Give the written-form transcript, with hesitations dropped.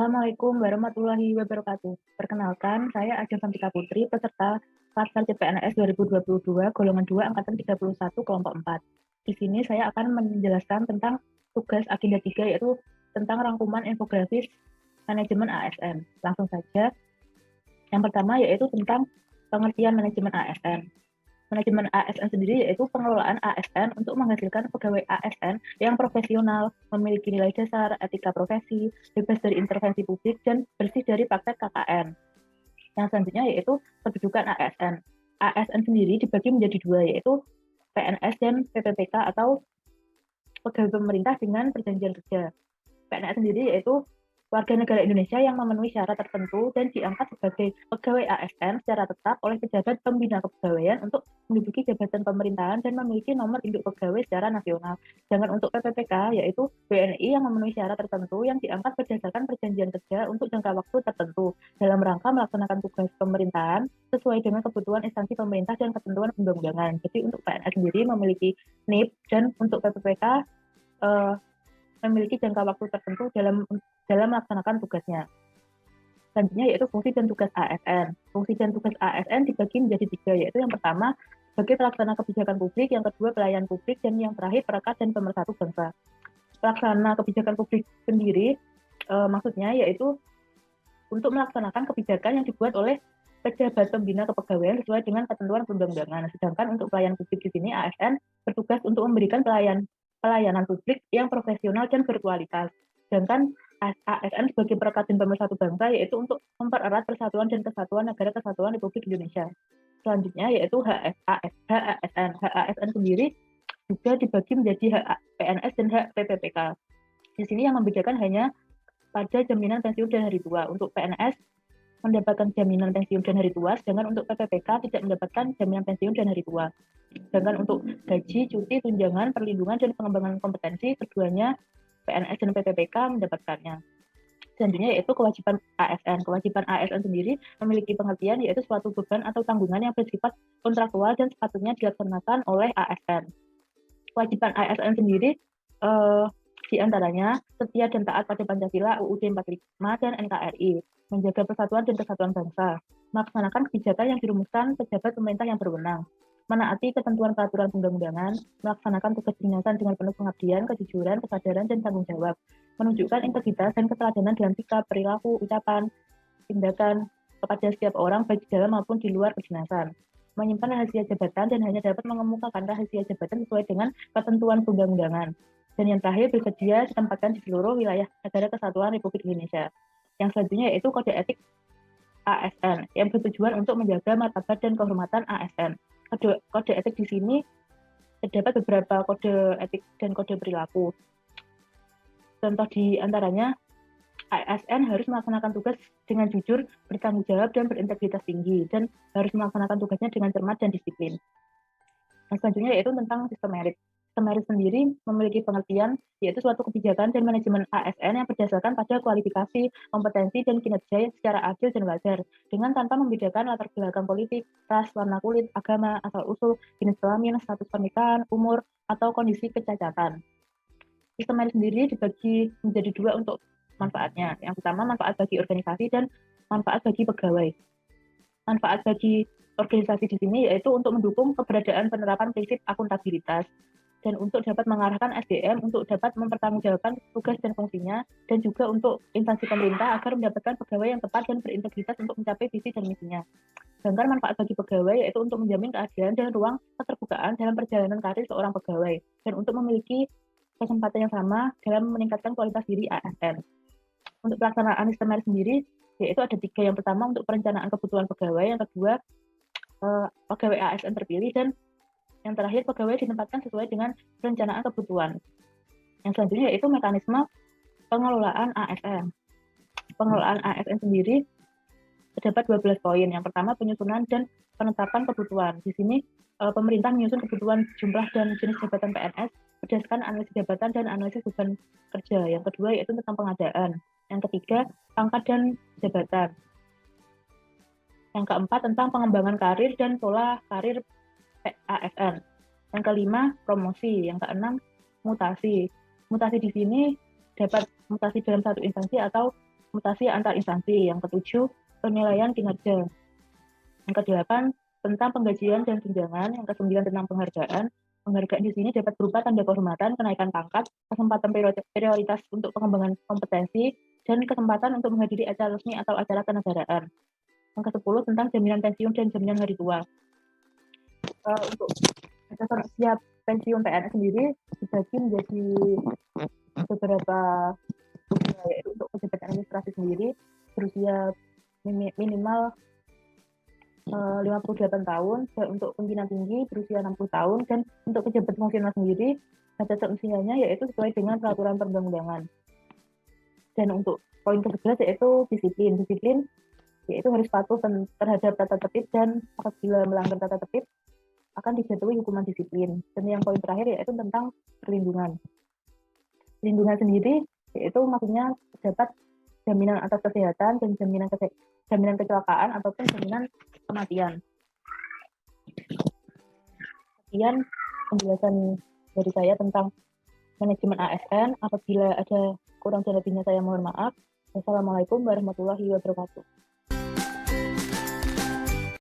Assalamualaikum warahmatullahi wabarakatuh. Perkenalkan, saya Ajeng Santika Putri, peserta Laskar CPNS 2022, golongan 2, angkatan 31, kelompok 4. Di sini saya akan menjelaskan tentang tugas agenda 3, yaitu tentang rangkuman infografis manajemen ASN. Langsung saja, yang pertama yaitu tentang pengertian manajemen ASN. Manajemen ASN sendiri yaitu pengelolaan ASN untuk menghasilkan pegawai ASN yang profesional, memiliki nilai dasar, etika profesi, bebas dari intervensi publik, dan bersih dari praktek KKN. Yang selanjutnya yaitu kedudukan ASN. ASN sendiri dibagi menjadi dua, yaitu PNS dan PPPK atau pegawai pemerintah dengan perjanjian kerja. PNS sendiri yaitu warga negara Indonesia yang memenuhi syarat tertentu dan diangkat sebagai pegawai ASN secara tetap oleh pejabat pembina kepegawaian untuk menduduki jabatan pemerintahan dan memiliki nomor induk pegawai secara nasional. Sedangkan untuk PPPK yaitu WNI yang memenuhi syarat tertentu yang diangkat berdasarkan perjanjian kerja untuk jangka waktu tertentu dalam rangka melaksanakan tugas pemerintahan sesuai dengan kebutuhan instansi pemerintah dan ketentuan undang-undangan. Jadi untuk PNS sendiri memiliki NIP dan untuk PPPK memiliki jangka waktu tertentu dalam melaksanakan tugasnya. Selanjutnya yaitu fungsi dan tugas ASN. Fungsi dan tugas ASN dibagi menjadi tiga, yaitu yang pertama sebagai pelaksana kebijakan publik, yang kedua pelayan publik, dan yang terakhir perekat dan pemersatu bangsa. Pelaksana kebijakan publik sendiri maksudnya yaitu untuk melaksanakan kebijakan yang dibuat oleh pejabat pembina kepegawaian sesuai dengan ketentuan perundang-undangan. Sedangkan untuk pelayan publik di sini ASN bertugas untuk memberikan pelayanan publik yang profesional dan berkualitas. Sedangkan ASN sebagai perekat dan pemersatu bangsa yaitu untuk mempererat persatuan dan kesatuan negara kesatuan Republik Indonesia. Selanjutnya yaitu HASN. HASN sendiri juga dibagi menjadi hak PNS dan hak PPPK. Di sini yang membedakan hanya pada jaminan pensiun dan hari tua. Untuk PNS mendapatkan jaminan pensiun dan hari tua, sedangkan untuk PPPK tidak mendapatkan jaminan pensiun dan hari tua. Sedangkan untuk gaji, cuti, tunjangan, perlindungan, dan pengembangan kompetensi, keduanya PNS dan PPPK mendapatkannya. Selanjutnya yaitu kewajiban ASN. Kewajiban ASN sendiri memiliki pengertian yaitu suatu beban atau tanggungan yang bersifat kontraktual dan sepatutnya dilaksanakan oleh ASN. Kewajiban ASN sendiri di antaranya setia dan taat pada Pancasila, UUD 45, dan NKRI, menjaga persatuan dan kesatuan bangsa, melaksanakan kebijakan yang dirumuskan pejabat pemerintah yang berwenang, menaati ketentuan peraturan undang-undangan, melaksanakan tugas kedinasan dengan penuh pengabdian, kejujuran, kesadaran, dan tanggung jawab, menunjukkan integritas dan keteladanan dalam sikap, perilaku, ucapan, tindakan kepada setiap orang baik di dalam maupun di luar kedinasan, menyimpan rahasia jabatan dan hanya dapat mengemukakan rahasia jabatan sesuai dengan ketentuan perundang-undangan. Dan yang terakhir bersedia ditempatkan di seluruh wilayah negara kesatuan Republik Indonesia. Yang selanjutnya yaitu kode etik ASN yang bertujuan untuk menjaga martabat dan kehormatan ASN. Kode etik di sini terdapat beberapa kode etik dan kode perilaku. Contoh di antaranya ASN harus melaksanakan tugas dengan jujur, bertanggung jawab, dan berintegritas tinggi, dan harus melaksanakan tugasnya dengan cermat dan disiplin. Yang selanjutnya yaitu tentang sistem merit. Sistem merit sendiri memiliki pengertian yaitu suatu kebijakan dan manajemen ASN yang berdasarkan pada kualifikasi, kompetensi, dan kinerja secara adil dan wajar, dengan tanpa membedakan latar belakang politik, ras, warna kulit, agama, asal-usul, jenis kelamin, status pernikahan, umur, atau kondisi kecacatan. Sistem merit sendiri dibagi menjadi dua untuk manfaatnya. Yang pertama manfaat bagi organisasi dan manfaat bagi pegawai. Manfaat bagi organisasi di sini yaitu untuk mendukung keberadaan penerapan prinsip akuntabilitas dan untuk dapat mengarahkan SDM untuk dapat mempertanggungjawabkan tugas dan fungsinya, dan juga untuk instansi pemerintah agar mendapatkan pegawai yang tepat dan berintegritas untuk mencapai visi dan misinya. Sedangkan manfaat bagi pegawai yaitu untuk menjamin keadilan dan ruang keterbukaan dalam perjalanan karir seorang pegawai dan untuk memiliki kesempatan yang sama dalam meningkatkan kualitas diri ASN. Untuk pelaksanaan sistem merit sendiri yaitu ada tiga. Yang pertama untuk perencanaan kebutuhan pegawai, yang kedua pegawai ASN terpilih, dan yang terakhir pegawai ditempatkan sesuai dengan perencanaan kebutuhan. Yang selanjutnya yaitu mekanisme pengelolaan ASN. Pengelolaan ASN sendiri terdapat 12 poin. Yang pertama penyusunan dan penetapan kebutuhan. Di sini pemerintah menyusun kebutuhan jumlah dan jenis jabatan PNS berdasarkan analisis jabatan dan analisis beban kerja. Yang kedua yaitu tentang pengadaan. Yang ketiga pangkat dan jabatan. Yang keempat tentang pengembangan karir dan pola karir ASN. Yang kelima promosi. Yang keenam mutasi. Mutasi di sini dapat mutasi dalam satu instansi atau mutasi antar instansi. Yang ketujuh, penilaian kinerja. Yang kedelapan, tentang penggajian dan tunjangan. Yang kesembilan, tentang penghargaan. Penghargaan di sini dapat berupa tanda kehormatan, kenaikan pangkat, kesempatan prioritas untuk pengembangan kompetensi, dan kesempatan untuk menghadiri acara resmi atau acara kenegaraan. Yang ke-10, tentang jaminan pensiun dan jaminan hari tua. Untuk batasan usia pensiun PNS sendiri dibagi menjadi beberapa usia, yaitu untuk pejabat administrasi sendiri berusia minimal 58 tahun, dan untuk pimpinan tinggi berusia 60 tahun, dan untuk pejabat fungsional sendiri batasan usianya yaitu sesuai dengan peraturan perundang-undangan. Dan untuk poin ke-11 yaitu disiplin. Disiplin yaitu harus patuh terhadap tata tertib, dan apabila melanggar tata tertib akan dijatuhi hukuman disiplin. Dan yang poin terakhir yaitu tentang perlindungan. Perlindungan sendiri yaitu maksudnya dapat jaminan atas kesehatan dan jaminan kecelakaan ataupun jaminan kematian. Sekian penjelasan dari saya tentang manajemen ASN. Apabila ada kurang dan lebihnya saya mohon maaf. Wassalamualaikum warahmatullahi wabarakatuh.